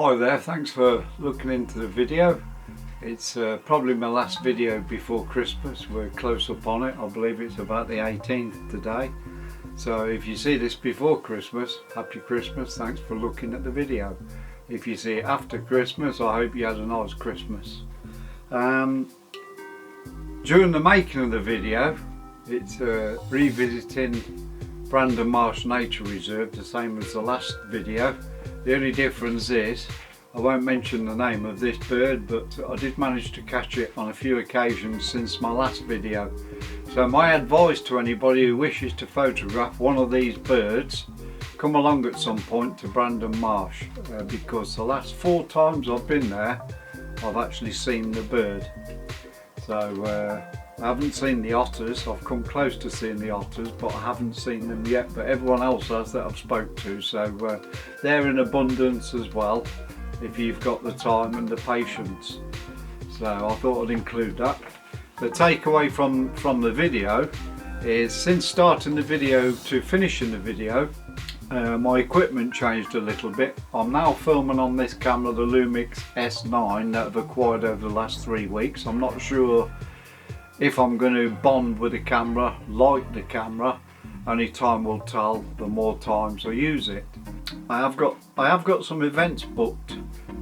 Hi there, thanks for looking into the video. It's probably my last video before Christmas. We're close up on it. I believe it's about the 18th today. So if you see this before Christmas, happy Christmas, thanks for looking at the video. If you see it after Christmas, I hope you had a nice Christmas. During the making of the video, it's revisiting Brandon Marsh Nature Reserve, the same as the last video. The only difference is, I won't mention the name of this bird, but I did manage to catch it on a few occasions since my last video. So my advice to anybody who wishes to photograph one of these birds, come along at some point to Brandon Marsh, because the last 4 times I've been there, I've actually seen the bird. So I haven't seen the otters. I've come close to seeing the otters, but I haven't seen them yet, but everyone else has that I've spoke to, so they're in abundance as well if you've got the time and the patience. So I thought I'd include that. The takeaway from the video is, since starting the video to finishing the video, my equipment changed a little bit. I'm now filming on this camera, the Lumix S9, that I've acquired over the last 3 weeks. I'm not sure if I'm going to bond with the camera, like the camera. Only time will tell, the more times I use it. I have got some events booked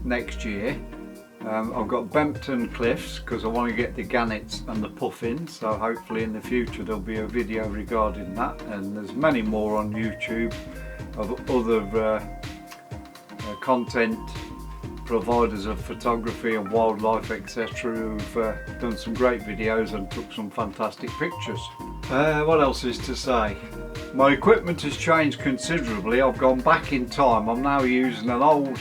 next year. I've got Bempton Cliffs, because I want to get the gannets and the puffins, so hopefully in the future there'll be a video regarding that, and there's many more on YouTube of other content providers of photography and wildlife, etc., who've done some great videos and took some fantastic pictures. What else is to say? My equipment has changed considerably. I've gone back in time. I'm now using an old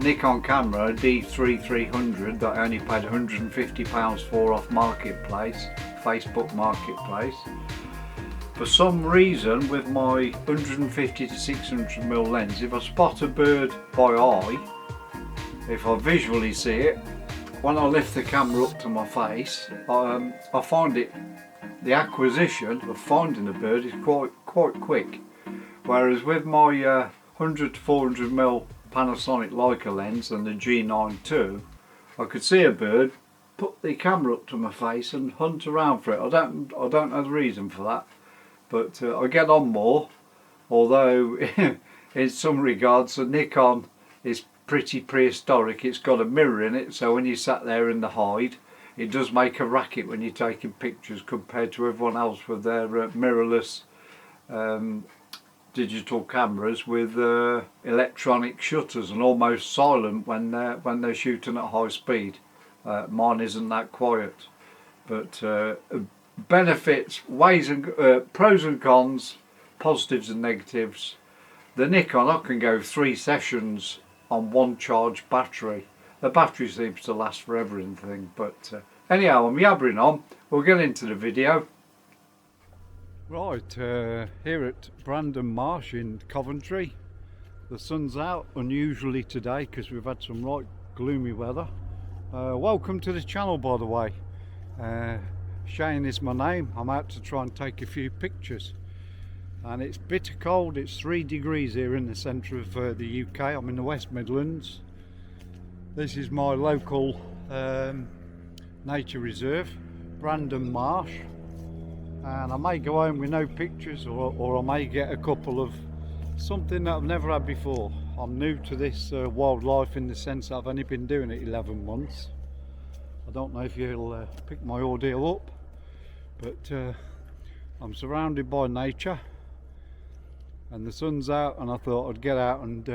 Nikon camera, a D3300, that I only paid £150 for off Marketplace, Facebook Marketplace. For some reason, with my 150 to 600mm lens, if I spot a bird by eye, if I visually see it, when I lift the camera up to my face, I find it, the acquisition of finding the bird is quite quick. Whereas with my 100 to 400mm Panasonic Leica lens and the G9 II, I could see a bird, put the camera up to my face and hunt around for it. I don't know the reason for that, but I get on more. Although in some regards the Nikon is pretty prehistoric. It's got a mirror in it, so when you sat there in the hide, it does make a racket when you're taking pictures compared to everyone else with their mirrorless digital cameras with electronic shutters and almost silent when they're shooting at high speed. Mine isn't that quiet, but benefits, ways and pros and cons, positives and negatives. The Nikon, I can go 3 sessions on one charged battery. The battery seems to last forever and thing, but anyhow, I'm yabbering on. We'll get into the video. Right, here at Brandon Marsh in Coventry. The sun's out unusually today because we've had some right gloomy weather. Welcome to the channel, by the way. Shane is my name. I'm out to try and take a few pictures. And it's bitter cold. It's 3 degrees here in the centre of the UK. I'm in the West Midlands. This is my local nature reserve, Brandon Marsh, and I may go home with no pictures, or I may get a couple of something that I've never had before. I'm new to this wildlife in the sense I've only been doing it 11 months. I don't know if you'll pick my ordeal up, but I'm surrounded by nature and the sun's out, and I thought I'd get out and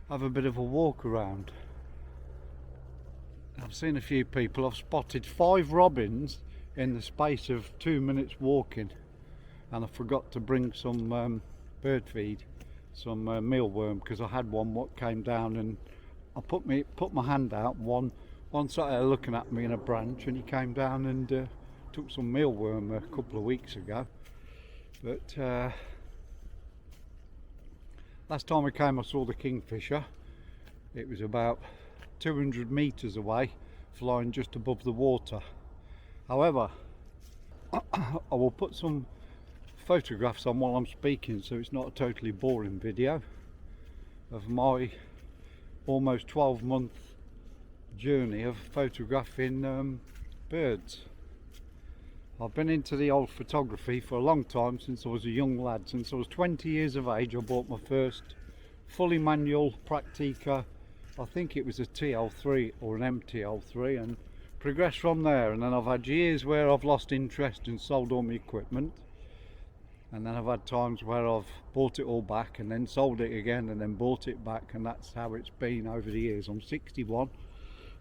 have a bit of a walk around. I've seen a few people. I've spotted 5 robins in the space of 2 minutes walking, and I forgot to bring some bird feed, some mealworm, because I had one what came down, and I put my hand out. One sat there looking at me in a branch, and he came down and took some mealworm a couple of weeks ago. But last time I came, I saw the kingfisher. It was about 200 meters away, flying just above the water. However, I will put some photographs on while I'm speaking, so it's not a totally boring video of my almost 12-month journey of photographing birds. I've been into the old photography for a long time, since I was a young lad. Since I was 20 years of age, I bought my first fully manual Praktica. I think it was a TL3 or an MTL3, and progressed from there. And then I've had years where I've lost interest and sold all my equipment, and then I've had times where I've bought it all back and then sold it again and then bought it back, and that's how it's been over the years. I'm 61,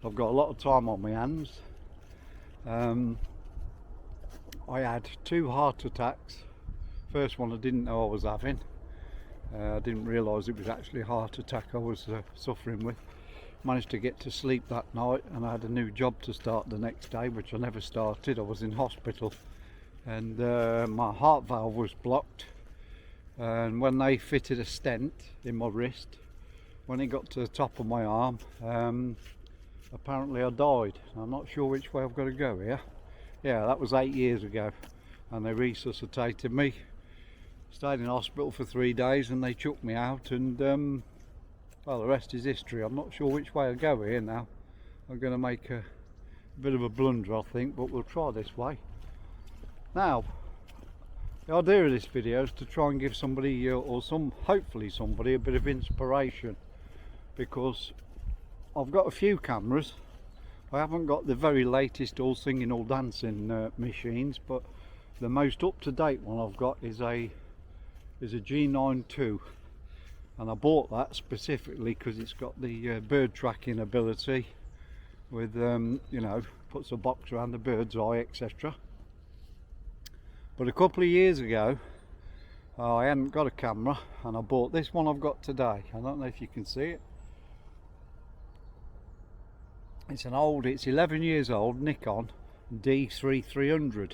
I've got a lot of time on my hands. I had 2 heart attacks. First one I didn't know I was having. I didn't realise it was actually a heart attack I was suffering with. Managed to get to sleep that night, and I had a new job to start the next day, which I never started. I was in hospital, and my heart valve was blocked, and when they fitted a stent in my wrist, when it got to the top of my arm, apparently I died. I'm not sure which way I've got to go here. Yeah, that was 8 years ago, and they resuscitated me. Stayed in hospital for 3 days and they took me out, and well, the rest is history. I'm not sure which way I go here now. I'm going to make a bit of a blunder, I think, but we'll try this way. Now, the idea of this video is to try and give somebody, or hopefully somebody, a bit of inspiration, because I've got a few cameras. I haven't got the very latest all singing all dancing machines, but the most up-to-date one I've got is a G9 II, and I bought that specifically because it's got the bird tracking ability with you know, puts a box around the bird's eye, etc. But a couple of years ago I hadn't got a camera, and I bought this one I've got today. I don't know if you can see it. It's 11 years old Nikon D3300,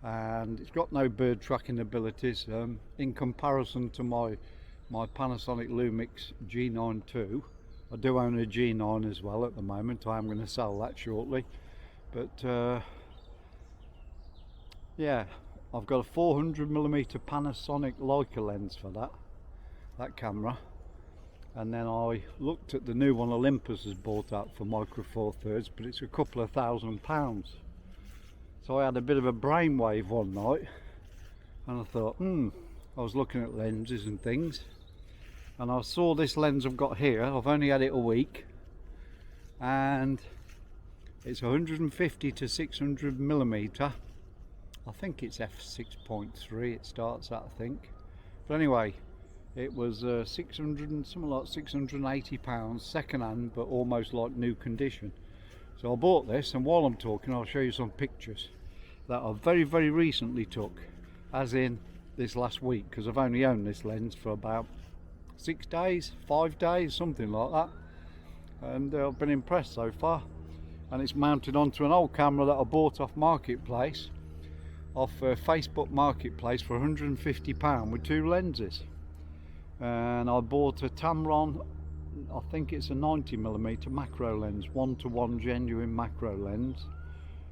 and it's got no bird tracking abilities in comparison to my Panasonic Lumix G9 II. I do own a G9 as well at the moment. I am going to sell that shortly, but yeah, I've got a 400mm Panasonic Leica lens for that camera. And then I looked at the new one Olympus has bought out for Micro Four Thirds, but it's a couple of £1,000. So I had a bit of a brainwave one night, and I thought, I was looking at lenses and things, and I saw this lens I've got here. I've only had it a week, and it's 150 to 600mm. I think it's f6.3 it starts at, I think. But anyway, it was 600 and something like £680 second hand, but almost like new condition. So I bought this, and while I'm talking I'll show you some pictures that I very recently took, as in this last week, because I've only owned this lens for about 6 days, 5 days, something like that, and I've been impressed so far. And it's mounted onto an old camera that I bought off Marketplace, off Facebook Marketplace, for £150 with 2 lenses. And I bought a Tamron, I think it's a 90mm macro lens, 1:1 genuine macro lens.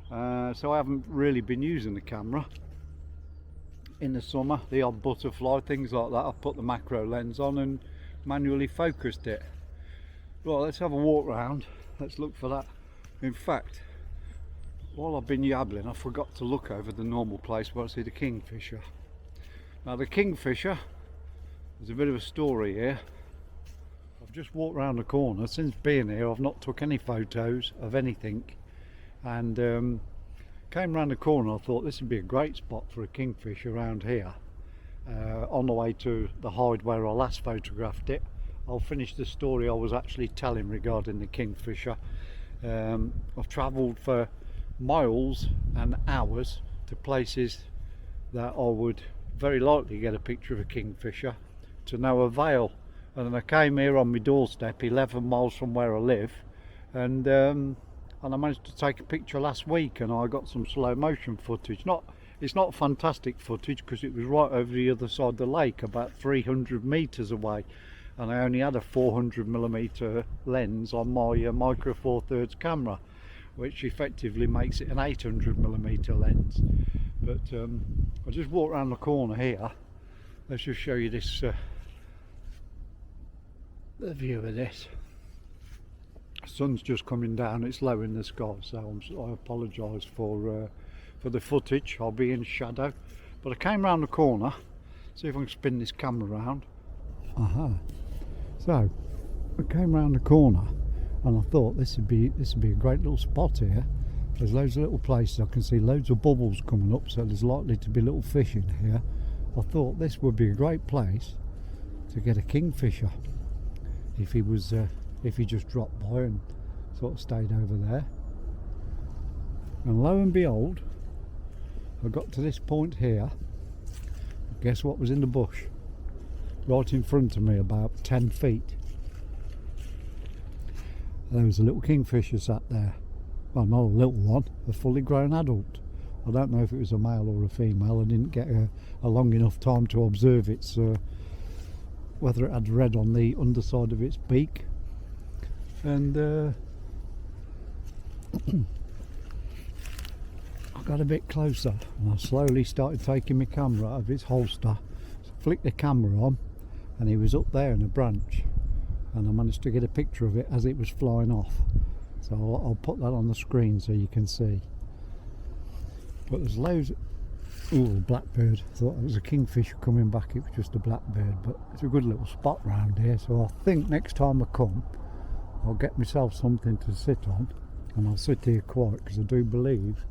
So I haven't really been using the camera in the summer, the odd butterfly, things like that. I've put the macro lens on and manually focused it. Right, let's have a walk round, let's look for that. In fact, while I've been yabbling, I forgot to look over the normal place where I see the kingfisher. Now the kingfisher, there's a bit of a story here. I've just walked round the corner. Since being here I've not took any photos of anything, and came round the corner. I thought this would be a great spot for a kingfisher around here, on the way to the hide where I last photographed it. I'll finish the story I was actually telling regarding the kingfisher. I've travelled for miles and hours to places that I would very likely get a picture of a kingfisher, to no avail. And then I came here on my doorstep 11 miles from where I live, and I managed to take a picture last week, and I got some slow motion footage. It's not fantastic footage because it was right over the other side of the lake, about 300 meters away, and I only had a 400mm lens on my Micro Four Thirds camera, which effectively makes it an 800mm lens. But I just walked around the corner here. Let's just show you this, the view of this. sun's just coming down, it's low in the sky, so I apologise for the footage. I'll be in shadow, but I came round the corner, see if I can spin this camera around. So I came round the corner and I thought this would be a great little spot here. There's loads of little places, I can see loads of bubbles coming up, so there's likely to be little fish in here. I thought this would be a great place to get a kingfisher if he just dropped by and sort of stayed over there. And lo and behold, I got to this point here. Guess what was in the bush? Right in front of me, about 10 feet. There was a little kingfisher sat there. Well, not a little one, a fully grown adult. I don't know if it was a male or a female. I didn't get a long enough time to observe its whether it had red on the underside of its beak. And I got a bit closer and I slowly started taking my camera out of its holster, flicked the camera on, and he was up there in a branch, and I managed to get a picture of it as it was flying off. So I'll put that on the screen so you can see. But there's loads of... Ooh, blackbird. I thought it was a kingfisher coming back, it was just a blackbird, but it's a good little spot round here. So I think next time I come, I'll get myself something to sit on, and I'll sit here quiet, because I do believe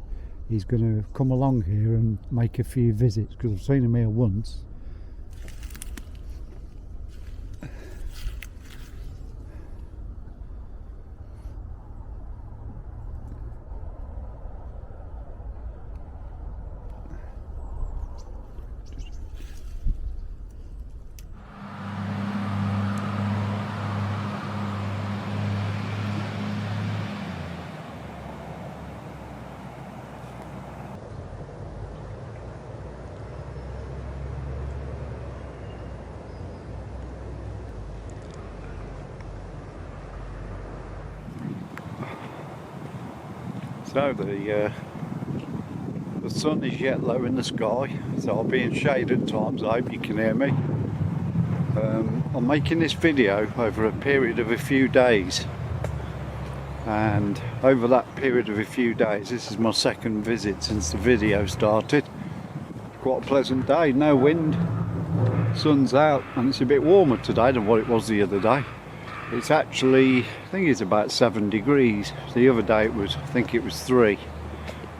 he's going to come along here and make a few visits, because I've seen him here once. So the sun is yet low in the sky, so I'll be in shade at times. I hope you can hear me. I'm making this video over a period of a few days, and over that period of a few days, this is my second visit since the video started. Quite a pleasant day, no wind, sun's out, and it's a bit warmer today than what it was the other day. It's actually, I think it's about 7 degrees. The other day it was, I think it was 3.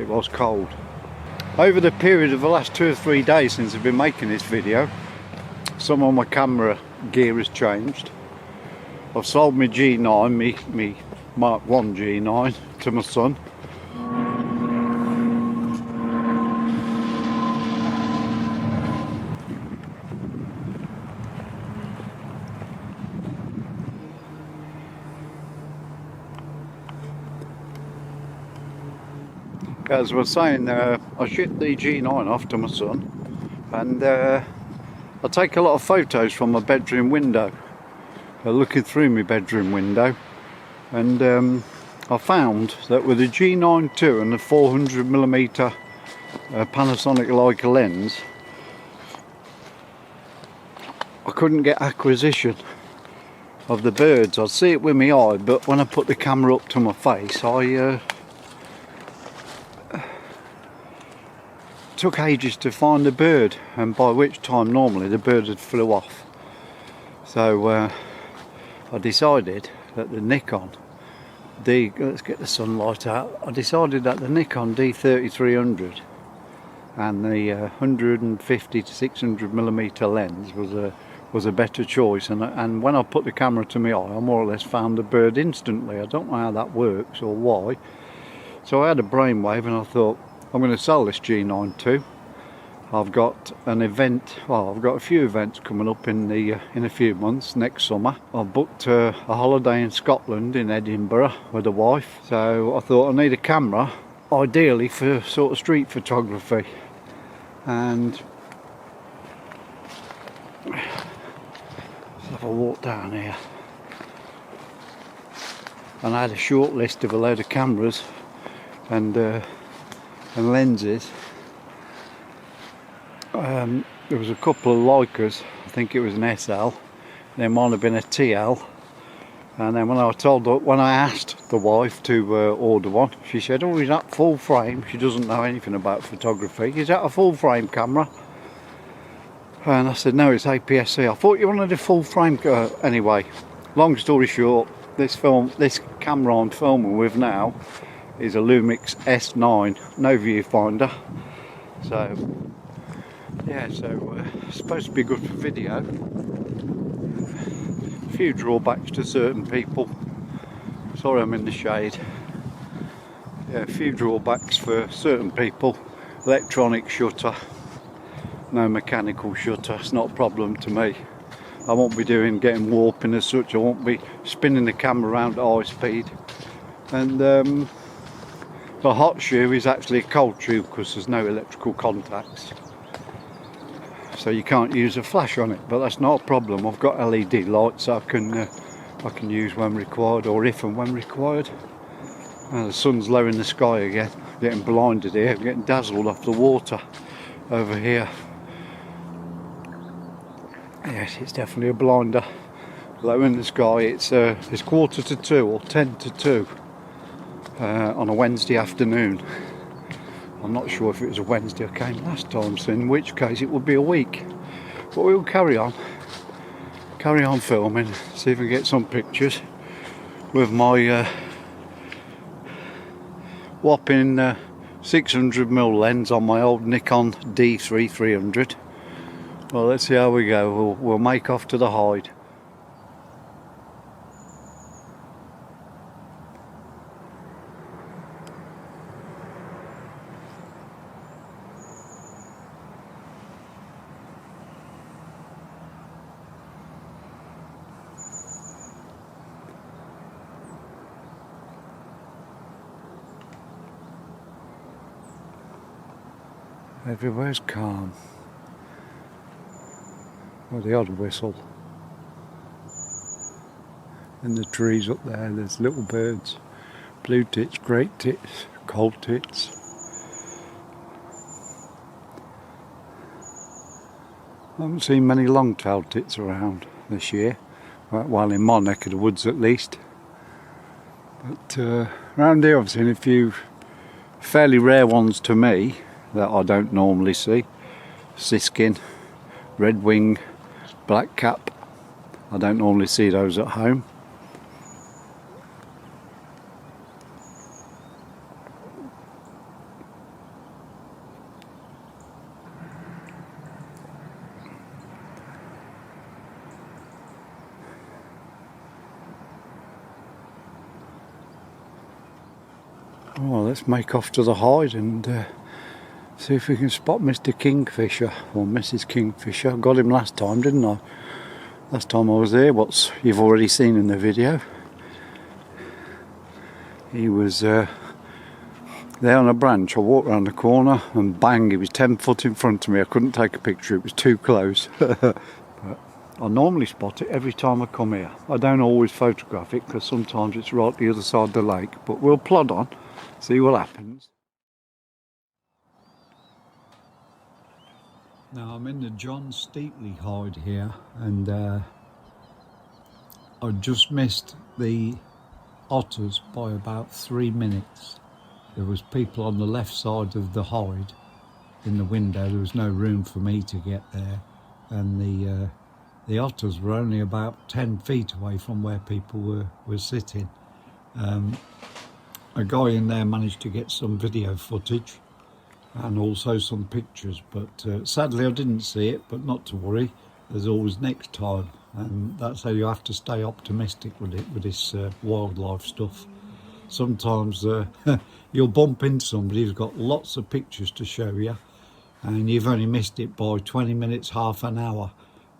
It was cold. Over the period of the last 2 or 3 days since I've been making this video, some of my camera gear has changed. I've sold my G9, me Mark 1 G9 to my son. As I was saying, I shipped the G9 off to my son, and I take a lot of photos from my bedroom window, looking through my bedroom window, and I found that with the G9 II and the 400mm Panasonic Leica lens, I couldn't get acquisition of the birds. I'd see it with my eye, but when I put the camera up to my face, I took ages to find the bird, and by which time normally the bird had flew off. So I decided that the Nikon let's get the sunlight out. I decided that the Nikon D3300 and the 150 to 600mm lens was a better choice, and when I put the camera to my eye, I more or less found the bird instantly. I don't know how that works or why. So I had a brainwave and I thought, I'm going to sell this G9 II. I've got an event, well, I've got a few events coming up in a few months, next summer. I've booked a holiday in Scotland, in Edinburgh, with a wife. So I thought I need a camera, ideally for sort of street photography. And let's have a walk down here. And I had a short list of a load of cameras and lenses. There was a couple of Leicas, I think it was an SL, there might have been a TL, And then when I asked the wife to order one, she said, "Oh, is that full frame?" She doesn't know anything about photography. "Is that a full frame camera?" And I said, "No, it's APS-C." "I thought you wanted a full frame." Anyway, long story short, this camera I'm filming with now is a Lumix S9, no viewfinder. So yeah, it's supposed to be good for video. A few drawbacks to certain people. Sorry, I'm in the shade. Yeah, a few drawbacks for certain people. Electronic shutter, no mechanical shutter. It's not a problem to me. I won't be getting warping as such. I won't be spinning the camera around at high speed. And the hot shoe is actually a cold shoe because there's no electrical contacts. So you can't use a flash on it, but that's not a problem. I've got LED lights I can use when required, or if and when required. The sun's low in the sky again. Getting blinded here, I'm getting dazzled off the water over here. Yes, it's definitely a blinder. Low in the sky. It's 1:45 or 1:50 on a Wednesday afternoon. I'm not sure if it was a Wednesday I came last time, so in which case it would be a week. But we'll carry on filming, see if we can get some pictures with my whopping 600mm lens on my old Nikon D3300. Well, let's see how we go. We'll make off to the hide. Everywhere's calm. Well, the odd whistle. In the trees up there, there's little birds. Blue tits, great tits, cold tits. I haven't seen many long-tailed tits around this year. Well, in my neck of the woods at least. But around here I've seen a few fairly rare ones to me that I don't normally see. Siskin, red wing, black cap. I don't normally see those at home. Oh, let's make off to the hide and see if we can spot Mr. Kingfisher, or Mrs. Kingfisher. I got him last time, didn't I? Last time I was there, what you've already seen in the video. He was there on a branch. I walked around the corner and bang, he was 10 foot in front of me. I couldn't take a picture, it was too close. But I normally spot it every time I come here. I don't always photograph it because sometimes it's right the other side of the lake, but we'll plod on, see what happens. Now I'm in the John Steatley hide here, and I just missed the otters by about 3 minutes. There was people on the left side of the hide in the window. There was no room for me to get there, and the otters were only about 10 feet away from where people were sitting. A guy in there managed to get some video footage and also some pictures, but sadly I didn't see it, but not to worry, there's always next time, and that's how you have to stay optimistic with it, with this wildlife stuff. Sometimes you'll bump into somebody who's got lots of pictures to show you, and you've only missed it by 20 minutes, half an hour,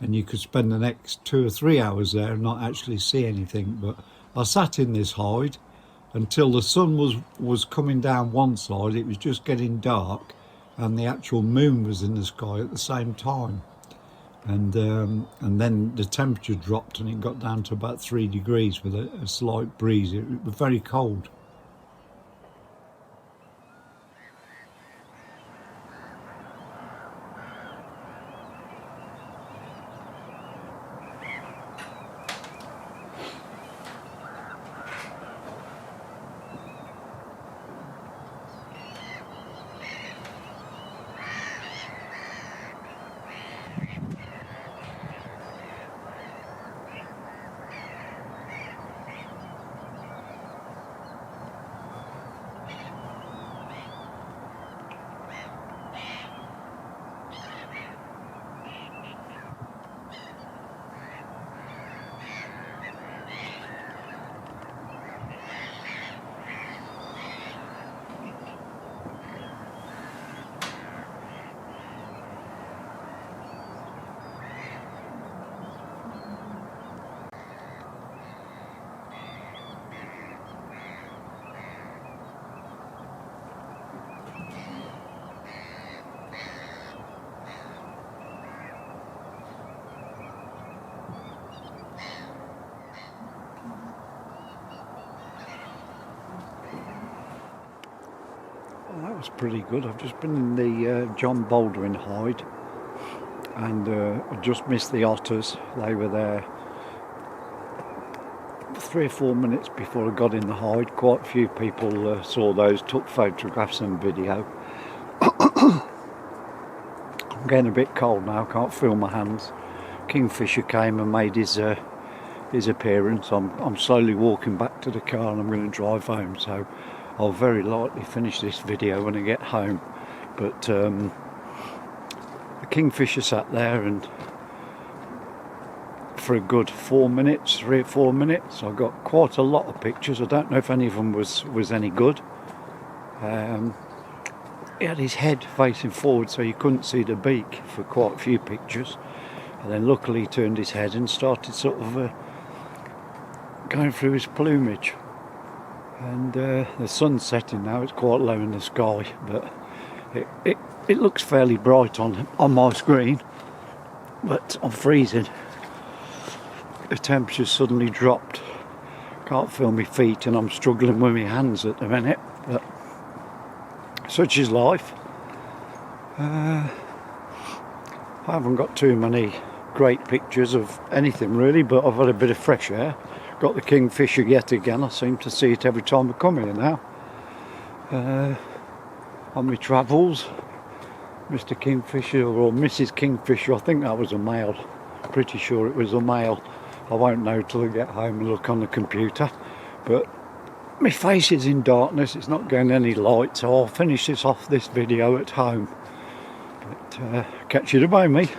and you could spend the next 2 or 3 hours there and not actually see anything. But I sat in this hide until the sun was coming down one side. It was just getting dark, and the actual moon was in the sky at the same time, and then the temperature dropped and it got down to about 3 degrees with a slight breeze. It was very cold. That was pretty good. I've just been in the John Baldwin hide, and I just missed the otters. They were there 3 or 4 minutes before I got in the hide. Quite a few people saw those, took photographs and video. I'm getting a bit cold now, can't feel my hands. Kingfisher came and made his appearance. I'm slowly walking back to the car and I'm going to drive home, so I'll very likely finish this video when I get home. But the kingfisher sat there, and for a good 4 minutes, 3 or 4 minutes, I got quite a lot of pictures. I don't know if any of them was any good. He had his head facing forward, so you couldn't see the beak for quite a few pictures. And then luckily he turned his head and started sort of going through his plumage. And the sun's setting now, it's quite low in the sky, but it looks fairly bright on my screen, but I'm freezing. The temperature's suddenly dropped. Can't feel my feet and I'm struggling with my hands at the minute, but such is life. I haven't got too many great pictures of anything really, but I've had a bit of fresh air. Got the kingfisher yet again. I seem to see it every time I come here now. On my travels, Mr. Kingfisher or Mrs. Kingfisher, I think that was a male. Pretty sure it was a male. I won't know till I get home and look on the computer. But my face is in darkness, it's not getting any light, so I'll finish this video at home. But catch you tomorrow, me.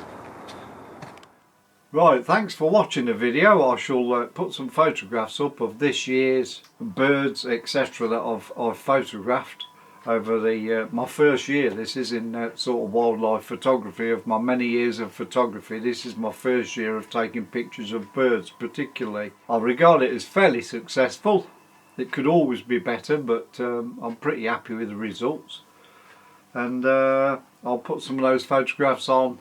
Right, thanks for watching the video. I shall put some photographs up of this year's birds, etc. that I've photographed over my first year. This is in sort of wildlife photography. Of my many years of photography, this is my first year of taking pictures of birds particularly. I regard it as fairly successful. It could always be better, but I'm pretty happy with the results. And I'll put some of those photographs on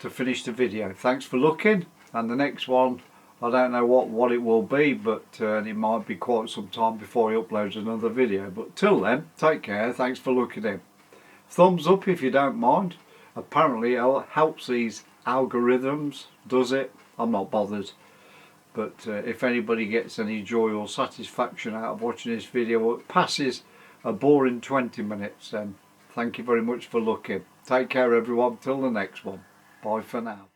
to finish the video. Thanks for looking, and the next one, I don't know what it will be, but it might be quite some time before he uploads another video. But till then, take care. Thanks for looking in. Thumbs up if you don't mind. Apparently it helps these algorithms, does it? I'm not bothered. But if anybody gets any joy or satisfaction out of watching this video, it passes a boring 20 minutes, then thank you very much for looking. Take care everyone, till the next one. Bye for now.